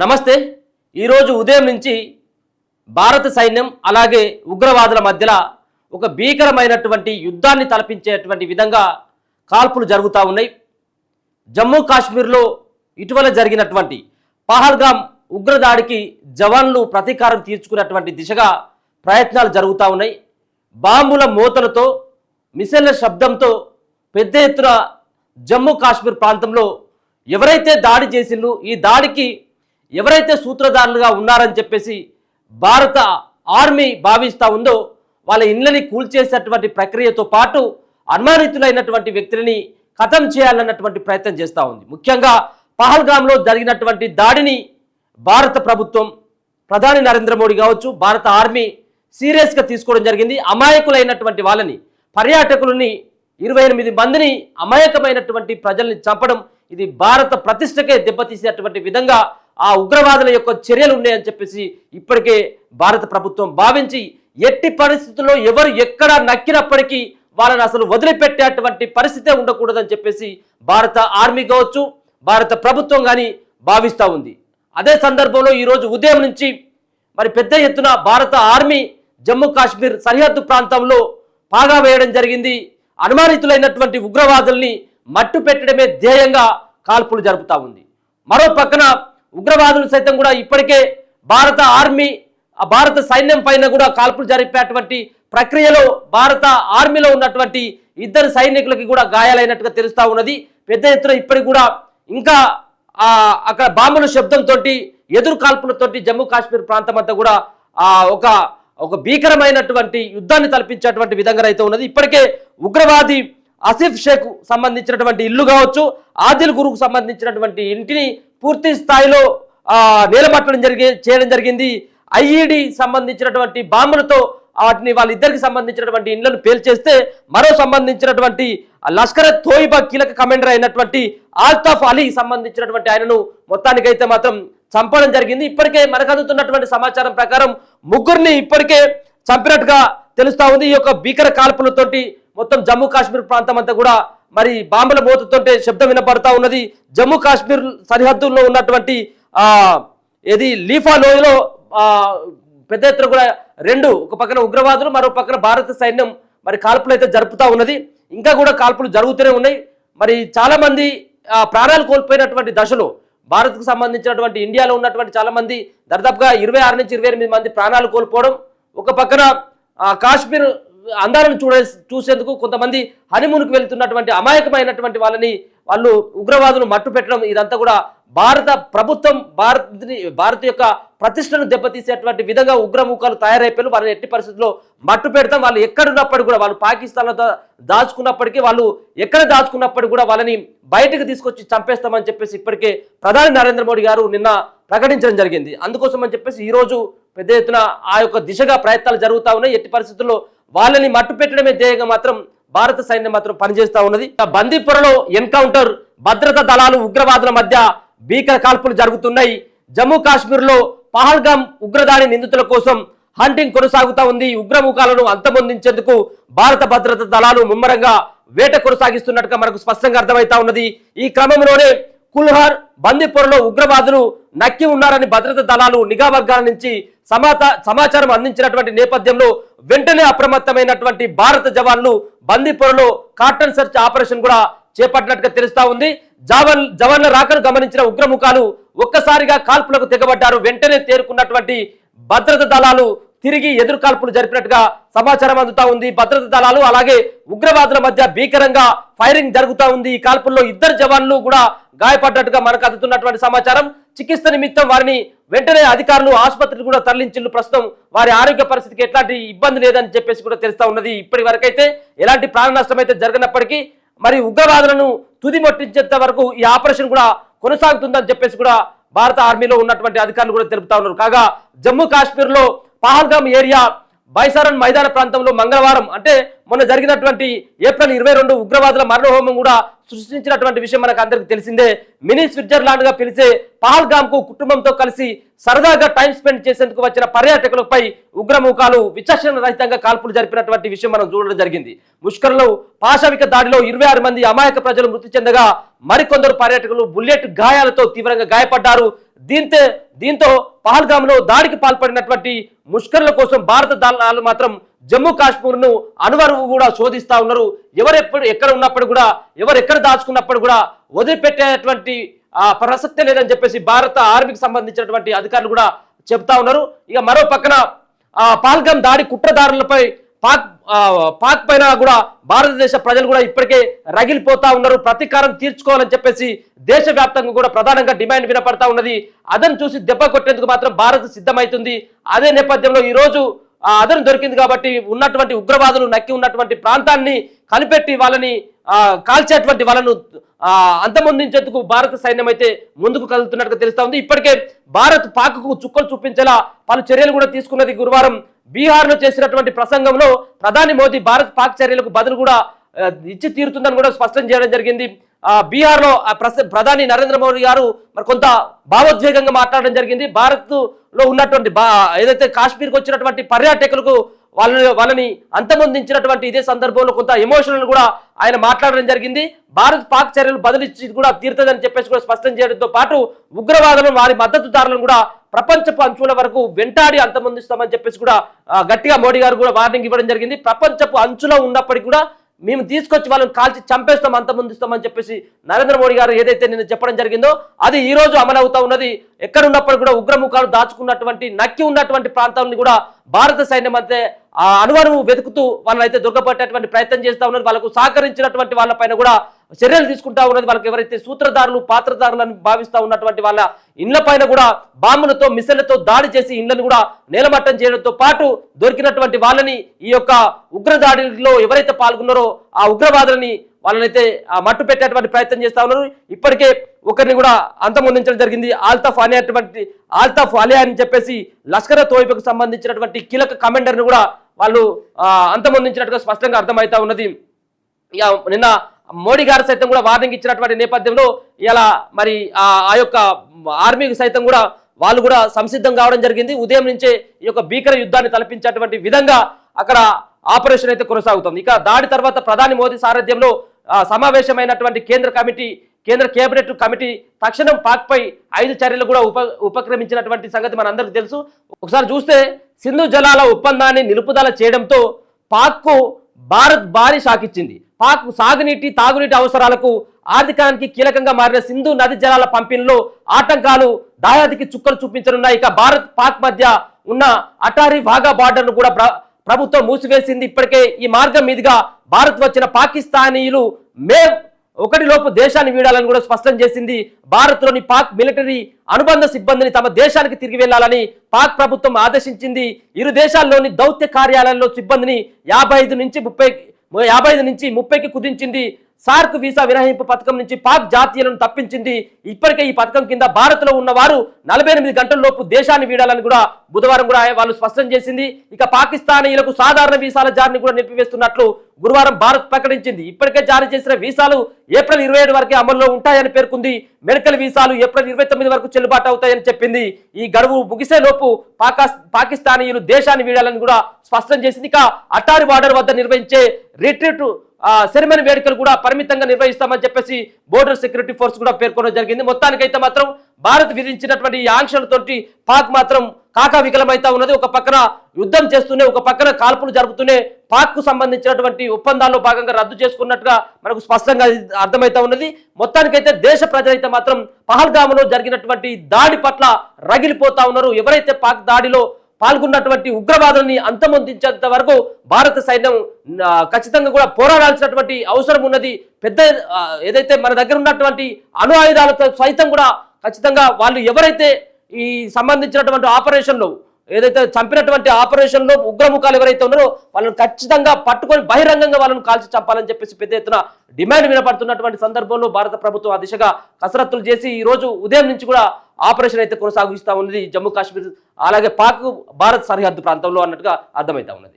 నమస్తే। ఈరోజు ఉదయం నుంచి భారత సైన్యం అలాగే ఉగ్రవాదుల మధ్యలో ఒక భీకరమైనటువంటి యుద్ధాన్ని తలపించేటువంటి విధంగా కాల్పులు జరుగుతూ ఉన్నాయి। జమ్మూ కాశ్మీర్లో ఇటీవల జరిగినటువంటి పహల్గామ్ ఉగ్రదాడికి జవాన్లు ప్రతీకారం తీర్చుకున్నటువంటి దిశగా ప్రయత్నాలు జరుగుతూ ఉన్నాయి। బాంబుల మోతలతో మిసైళ్ల శబ్దంతో పెద్ద ఎత్తున జమ్మూ కాశ్మీర్ ప్రాంతంలో ఎవరైతే దాడి చేసిండ్రో ఈ దాడికి ఎవరైతే సూత్రధారులుగా ఉన్నారని చెప్పేసి భారత ఆర్మీ భావిస్తూ ఉందో వాళ్ళ ఇళ్ళని కూల్చేసేటువంటి ప్రక్రియతో పాటు అనుమానితులైనటువంటి వ్యక్తులని ఖతం చేయాలన్నటువంటి ప్రయత్నం చేస్తూ ఉంది। ముఖ్యంగా పహల్గామ్లో జరిగినటువంటి దాడిని భారత ప్రభుత్వం ప్రధాని నరేంద్ర మోడీ కావచ్చు భారత ఆర్మీ సీరియస్గా తీసుకోవడం జరిగింది। అమాయకులైనటువంటి వాళ్ళని పర్యాటకులని 28 మందిని అమాయకమైనటువంటి ప్రజల్ని చంపడం ఇది భారత ప్రతిష్టకే దెబ్బతీసేటువంటి విధంగా ఆ ఉగ్రవాదుల యొక్క చర్యలు ఉన్నాయని చెప్పేసి ఇప్పటికే భారత ప్రభుత్వం భావించి ఎట్టి పరిస్థితుల్లో ఎవరు ఎక్కడ నక్కినప్పటికీ వాళ్ళని అసలు వదిలిపెట్టేటువంటి పరిస్థితే ఉండకూడదని చెప్పేసి భారత ఆర్మీ కావచ్చు భారత ప్రభుత్వం కానీ భావిస్తూ ఉంది। అదే సందర్భంలో ఈరోజు ఉదయం నుంచి మరి పెద్ద ఎత్తున భారత ఆర్మీ జమ్మూ కాశ్మీర్ సరిహద్దు ప్రాంతంలో పాగా వేయడం జరిగింది। అనుమానితులైనటువంటి ఉగ్రవాదుల్ని మట్టు పెట్టడమే ధ్యేయంగా కాల్పులు జరుపుతూ ఉంది। మరో పక్కన ఉగ్రవాదులు సైతం కూడా ఇప్పటికే భారత ఆర్మీ భారత సైన్యం పైన కూడా కాల్పులు జరిపేటువంటి ప్రక్రియలో భారత ఆర్మీలో ఉన్నటువంటి 2 సైనికులకి కూడా గాయాలైనట్టుగా తెలుస్తూ ఉన్నది। పెద్ద ఎత్తున ఇప్పటికి కూడా ఇంకా అక్కడ బాంబుల శబ్దంతో ఎదురు కాల్పులతోటి జమ్మూ కాశ్మీర్ ప్రాంతం అంతా కూడా ఒక భీకరమైనటువంటి యుద్ధాన్ని తలపించేటువంటి విధంగా అయితే ఉన్నది। ఇప్పటికే ఉగ్రవాది ఆసిఫ్ షేక్ సంబంధించినటువంటి ఇల్లు కావచ్చు ఆదిల్ గురుకు సంబంధించినటువంటి ఇంటిని పూర్తి స్థాయిలో నేలమట్టడం చేయడం జరిగింది। ఐఈడి సంబంధించినటువంటి బాంబులతో వాటిని వాళ్ళిద్దరికి సంబంధించినటువంటి ఇండ్లను పేల్చేస్తే మరో సంబంధించినటువంటి లష్కర్ తోయిబా కీలక కమాండర్ అయినటువంటి ఆల్తాఫ్ అలీ సంబంధించినటువంటి ఆయనను మొత్తానికైతే మాత్రం చంపడం జరిగింది। ఇప్పటికే మనకు అందుతున్నటువంటి సమాచారం ప్రకారం 3 ఇప్పటికే చంపినట్టుగా తెలుస్తా ఉంది। ఈ యొక్క భీకర కాల్పులతోటి మొత్తం జమ్మూ కాశ్మీర్ ప్రాంతం అంతా కూడా మరి బాంబుల మోతతోటే శబ్దం వినపడతా ఉన్నది। జమ్మూ కాశ్మీర్ సరిహద్దుల్లో ఉన్నటువంటి లీఫా లోయలో పెద్ద ఎత్తున కూడా ఒక పక్కన ఉగ్రవాదులు మరో పక్కన భారత సైన్యం మరి కాల్పులు అయితే జరుపుతూ ఉన్నది। ఇంకా కూడా కాల్పులు జరుగుతూనే ఉన్నాయి। మరి చాలా మంది ప్రాణాలు కోల్పోయినటువంటి దశలో భారత్కు సంబంధించినటువంటి ఇండియాలో ఉన్నటువంటి చాలా మంది దాదాపుగా 26 నుంచి 28 మంది ప్రాణాలు కోల్పోవడం, ఒక పక్కన కాశ్మీర్ అందాలను చూసేందుకు కొంతమంది హనీమూన్కి వెళ్తున్నటువంటి అమాయకమైనటువంటి వాళ్ళు ఉగ్రవాదులు మట్టు పెట్టడం ఇదంతా కూడా భారత ప్రభుత్వం భారత్ యొక్క ప్రతిష్టను దెబ్బతీసేటువంటి విధంగా ఉగ్రముఖాలు తయారైపోయారు। వాళ్ళని ఎట్టి పరిస్థితుల్లో మట్టు పెడతాం, వాళ్ళు ఎక్కడున్నప్పటికీ కూడా వాళ్ళు పాకిస్తాన్లో దాచుకున్నప్పటికీ వాళ్ళు ఎక్కడ దాచుకున్నప్పటికీ కూడా వాళ్ళని బయటకు తీసుకొచ్చి చంపేస్తామని చెప్పేసి ఇప్పటికే ప్రధాని నరేంద్ర మోడీ గారు నిన్న ప్రకటించడం జరిగింది। అందుకోసం అని చెప్పేసి ఈరోజు పెద్ద ఎత్తున ఆ యొక్క దిశగా ప్రయత్నాలు జరుగుతూ ఉన్నాయి। ఎట్టి పరిస్థితుల్లో వాళ్ళని మట్టు పెట్టడమే ధ్యేయంగా మాత్రం భారత సైన్యం మాత్రం పనిచేస్తూ ఉన్నది। బందీపురలో ఎన్కౌంటర్, భద్రతా దళాలు ఉగ్రవాదుల మధ్య భీకర కాల్పులు జరుగుతున్నాయి। జమ్మూ కాశ్మీర్లో పహల్గామ్ ఉగ్రదాడి నిందితుల కోసం హంటింగ్ కొనసాగుతూ ఉంది। ఉగ్రముఖాలను అంతమొందించేందుకు భారత భద్రతా దళాలు ముమ్మరంగా వేట కొనసాగిస్తున్నట్టుగా మనకు స్పష్టంగా అర్థమవుతా ఉన్నది। ఈ క్రమంలోనే కుల్హార్ బందీపురలో ఉగ్రవాదులు నక్కి ఉన్నారని భద్రతా దళాలు నిఘా వర్గాల నుంచి సమాచారం అందించినటువంటి నేపథ్యంలో వెంటనే అప్రమత్తమైనటువంటి భారత జవాన్లు బందీపురలో కార్టన్ సెర్చ్ ఆపరేషన్ కూడా చేపట్టినట్టుగా తెలుస్తా ఉంది। జవాన్ల రాకను గమనించిన ఉగ్రముఖాలు ఒక్కసారిగా కాల్పులకు తెగబడ్డారు। వెంటనే తేరుకున్నటువంటి భద్రతా దళాలు తిరిగి ఎదురు కాల్పులు జరిపినట్టుగా సమాచారం అందుతా ఉంది। భద్రతా దళాలు అలాగే ఉగ్రవాదుల మధ్య భీకరంగా ఫైరింగ్ జరుగుతూ ఉంది। ఈ కాల్పుల్లో 2 జవాన్లు కూడా గాయపడ్డట్టుగా మనకు అందుతున్నటువంటి సమాచారం। చికిత్స నిమిత్తం వారిని వెంటనే అధికారులు ఆసుపత్రికి కూడా తరలించిండ్రు। ప్రస్తుతం వారి ఆరోగ్య పరిస్థితికి ఎట్లాంటి ఇబ్బంది లేదని చెప్పేసి కూడా తెలుస్తా ఉన్నది। ఇప్పటి వరకైతే ఎలాంటి ప్రాణ నష్టం అయితే జరగనప్పటికీ మరి ఉగ్రవాదులను తుది మొట్టించేంత వరకు ఈ ఆపరేషన్ కూడా కొనసాగుతుందని చెప్పేసి కూడా భారత ఆర్మీలో ఉన్నటువంటి అధికారులు కూడా తెలుపుతా ఉన్నారు। కాగా జమ్మూ కాశ్మీర్లో పహల్గామ్ ఏరియా బైసారన్ మైదాన ప్రాంతంలో మంగళవారం అంటే మొన్న జరిగినటువంటి ఏప్రిల్ 22 ఉగ్రవాదుల మరణహోమం కూడా సృష్టించినటువంటి విషయం మనకు అందరికీ తెలిసిందే। మినీ స్విట్జర్లాండ్ గా పిలిచే పహల్గామ్ కు కుటుంబంతో కలిసి సరదాగా టైం స్పెండ్ చేసేందుకు వచ్చిన పర్యాటకులపై ఉగ్రముఖాలు విచక్షణ రహితంగా కాల్పులు జరిపినటువంటి విషయం మనం చూడడం జరిగింది। ముష్కర్లో పాశవిక దాడిలో 26 మంది అమాయక ప్రజలు మృతి చెందగా మరికొందరు పర్యాటకులు బుల్లెట్ గాయాలతో తీవ్రంగా గాయపడ్డారు। దీంతో పహల్గామ్లో దాడికి పాల్పడినటువంటి ముష్కర్ల కోసం భారత దళాలు మాత్రం జమ్మూ కాశ్మీర్ను అనువరువు కూడా శోధిస్తా ఉన్నారు. ఎక్కడ ఉన్నప్పుడు కూడా ఎక్కడ దాచుకున్నప్పుడు కూడా వదిలిపెట్టేటువంటి ప్రసక్తే లేదని చెప్పేసి భారత ఆర్మీకి సంబంధించినటువంటి అధికారులు కూడా చెప్తా ఉన్నారు. ఇక మరో పక్కన పహల్గామ్ దాడి కుట్రదారులపై పాక్ పైన కూడా భారతదేశ ప్రజలు కూడా ఇప్పటికే రగిలిపోతా ఉన్నారు. ప్రతీకారం తీర్చుకోవాలని చెప్పేసి దేశవ్యాప్తంగా కూడా ప్రధానంగా డిమాండ్ వినపడతా ఉన్నది. అదను చూసి దెబ్బ కొట్టేందుకు మాత్రం భారత్ సిద్ధమైతుంది. అదే నేపథ్యంలో ఈ రోజు అదను దొరికింది కాబట్టి ఉన్నటువంటి ఉగ్రవాదులు నక్కి ఉన్నటువంటి ప్రాంతాన్ని కనిపెట్టి వాళ్ళని కాల్చేటువంటి వాళ్ళను అంతమొందించేందుకు భారత సైన్యం అయితే ముందుకు కదులుతున్నట్టుగా తెలుస్తా ఉంది. ఇప్పటికే భారత్ పాక్కు చుక్కలు చూపించేలా పలు చర్యలు కూడా తీసుకున్నది. గురువారం బీహార్లో చేసినటువంటి ప్రసంగంలో ప్రధాని మోదీ భారత్ పాక్ చర్యలకు బదులు కూడా ఇచ్చి తీరుతుందని కూడా స్పష్టం చేయడం జరిగింది. బీహార్లో ప్రధాని నరేంద్ర మోదీ గారు మరి కొంత భావోద్వేగంగా మాట్లాడడం జరిగింది. భారత్ లో ఉన్నటువంటి ఏదైతే కాశ్మీర్కి వచ్చినటువంటి పర్యాటకులకు వాళ్ళని అంతమొందించినటువంటి ఇదే సందర్భంలో కొంత ఎమోషనల్ కూడా ఆయన మాట్లాడడం జరిగింది. భారత్ పాక్ చర్యలు బదిలిచ్చి కూడా తీరుతుందని చెప్పేసి కూడా స్పష్టం చేయడంతో పాటు ఉగ్రవాదులను వారి మద్దతుదారులను కూడా ప్రపంచపు అంచుల వరకు వెంటాడి అంతమొందిస్తామని చెప్పేసి కూడా గట్టిగా మోడీ గారు కూడా వార్నింగ్ ఇవ్వడం జరిగింది. ప్రపంచపు అంచులో ఉన్నప్పటికీ కూడా మేము తీసుకొచ్చి వాళ్ళని కాల్చి చంపేస్తాం అంతమొందిస్తామని చెప్పేసి నరేంద్ర మోడీ గారు ఏదైతే నిన్న చెప్పడం జరిగిందో అది ఈ రోజు అమలవుతా ఉన్నది. ఎక్కడున్నప్పుడు కూడా ఉగ్రముఖాలు దాచుకున్నటువంటి నక్కి ఉన్నటువంటి ప్రాంతాలను కూడా భారత సైన్యం అంతే అనువనువు వెతుకుతూ వాళ్ళని అయితే దొరకబట్టేటువంటి ప్రయత్నం చేస్తూ ఉన్నది. వాళ్ళకు సహకరించినటువంటి వాళ్ళపైన కూడా చర్యలు తీసుకుంటా ఉన్నది. వాళ్ళకి ఎవరైతే సూత్రధారులు పాత్రధారులను భావిస్తూ ఉన్నటువంటి వాళ్ళ ఇండ్ల పైన కూడా బాంబులతో మిసైళ్లతో దాడి చేసి ఇండ్లను కూడా నేలమట్టం చేయడంతో పాటు దొరికినటువంటి వాళ్ళని ఈ యొక్క ఉగ్రదాడిలో ఎవరైతే పాల్గొన్నారో ఆ ఉగ్రవాదులని వాళ్ళనైతే మట్టు పెట్టేటువంటి ప్రయత్నం చేస్తా ఉన్నారు. ఇప్పటికే ఒకరిని కూడా అంతమొందించడం జరిగింది. ఆల్తాఫ్ అలియా అని చెప్పేసి లష్కర్ తోయిబకు సంబంధించినటువంటి కీలక కమాండర్ని కూడా వాళ్ళు అంతమొందించినట్టుగా స్పష్టంగా అర్థమవుతా ఉన్నది. ఇక నిన్న మోడీ గారు సైతం కూడా వార్నింగ్ ఇచ్చినటువంటి నేపథ్యంలో ఇలా మరి ఆ యొక్క ఆర్మీకి సైతం కూడా వాళ్ళు కూడా సంసిద్ధం కావడం జరిగింది. ఉదయం నుంచే ఈ యొక్క భీకర యుద్ధాన్ని తలపించేటువంటి విధంగా అక్కడ ఆపరేషన్ అయితే కొనసాగుతుంది. ఇక దాడి తర్వాత ప్రధాని మోదీ సారథ్యంలో సమావేశమైనటువంటి కేంద్ర కేబినెట్ కమిటీ తక్షణం పాక్పై 5 చర్యలు కూడా ఉపక్రమించినటువంటి సంగతి మనందరికీ తెలుసు. ఒకసారి చూస్తే సింధు జలాల ఒప్పందాన్ని నిలుపుదల చేయడంతో పాక్కు భారత్ భారీ షాక్ ఇచ్చింది. పాక్ సాగునీటి తాగునీటి అవసరాలకు ఆర్థికానికి కీలకంగా మారిన సింధు నది జలాల పంపిణీలో ఆటంకాలు దాయాదికి చుక్కలు చూపించనున్నాయి. ఇక భారత్ పాక్ మధ్య ఉన్న అటారీ వాఘా బార్డర్ను కూడా ప్రభుత్వం మూసివేసింది. ఇప్పటికే ఈ మార్గం మీదుగా భారత్ వచ్చిన పాకిస్తానీయులు మే 1 లోపు దేశాన్ని వీడాలని కూడా స్పష్టం చేసింది. భారత్లోని పాక్ మిలిటరీ అనుబంధ సిబ్బందిని తమ దేశానికి తిరిగి వెళ్లాలని పాక్ ప్రభుత్వం ఆదేశించింది. ఇరు దేశాల్లోని దౌత్య కార్యాలయంలో సిబ్బందిని 55 నుంచి 30కి కుదించింది. సార్క్ వీసా మినహాయింపు పథకం నుంచి పాక్ జాతీయులను తప్పించింది. ఇప్పటికే ఈ పథకం కింద భారత్ లో ఉన్న వారు 48 గంటల్లోపు దేశాన్ని వీడాలని కూడా బుధవారం కూడా వాళ్ళు స్పష్టం చేసింది. ఇక పాకిస్తానీయులకు సాధారణ వీసాల జారీని కూడా నిలిపివేస్తున్నట్లు గురువారం భారత్ ప్రకటించింది. ఇప్పటికే జారీ చేసిన వీసాలు ఏప్రిల్ 27 వరకే అమల్లో ఉంటాయని పేర్కొంది. మెడికల్ వీసాలు ఏప్రిల్ 29 వరకు చెల్లుబాటు అవుతాయని చెప్పింది. ఈ గడువు ముగిసే లోపు పాకిస్తానీయులు దేశాన్ని వీడాలని కూడా స్పష్టం చేసింది. ఇక అటారీ బార్డర్ వద్ద నిర్వహించే రిట్రీట్ సెరమనీ వేడుకలు కూడా పరిమితంగా నిర్వహిస్తామని చెప్పేసి బోర్డర్ సెక్యూరిటీ ఫోర్స్ కూడా పేర్కొనడం జరిగింది. మొత్తానికైతే మాత్రం భారత్ విధించినటువంటి ఈ ఆంక్షలతోటి పాక్ మాత్రం కాకావికలమైతా ఉన్నది. ఒక పక్కన యుద్ధం చేస్తూనే ఒక పక్కన కాల్పులు జరుపుతూనే పాక్ కు సంబంధించినటువంటి ఒప్పందాల్లో భాగంగా రద్దు చేసుకున్నట్టుగా మనకు స్పష్టంగా అర్థమైతా ఉన్నది. మొత్తానికైతే దేశ ప్రజలైతే మాత్రం పహల్గామ్లో జరిగినటువంటి దాడి పట్ల రగిలిపోతా ఉన్నారు. ఎవరైతే పాక్ దాడిలో పాల్గొన్నటువంటి ఉగ్రవాదుల్ని అంతమొందించేంత వరకు భారత సైన్యం ఖచ్చితంగా కూడా పోరాడాల్సినటువంటి అవసరం ఉన్నది. పెద్ద ఏదైతే మన దగ్గర ఉన్నటువంటి అణు ఆయుధాలతో సైతం కూడా ఖచ్చితంగా వాళ్ళు ఎవరైతే ఈ సంబంధించినటువంటి ఆపరేషన్లో ఏదైతే చంపినటువంటి ఆపరేషన్లో ఉగ్రముఖాలు ఎవరైతే ఉన్నారో వాళ్ళని ఖచ్చితంగా పట్టుకొని బహిరంగంగా వాళ్ళని కాల్చి చంపాలని చెప్పేసి పెద్ద ఎత్తున డిమాండ్ వినపడుతున్నటువంటి సందర్భంలో భారత ప్రభుత్వం ఆ దిశగా కసరత్తులు చేసి ఈ రోజు ఉదయం నుంచి కూడా ఆపరేషన్ అయితే కొనసాగిస్తూ ఉన్నది జమ్మూ కాశ్మీర్ అలాగే పాక్ భారత్ సరిహద్దు ప్రాంతంలో అన్నట్టుగా అర్థమవుతా ఉన్నది.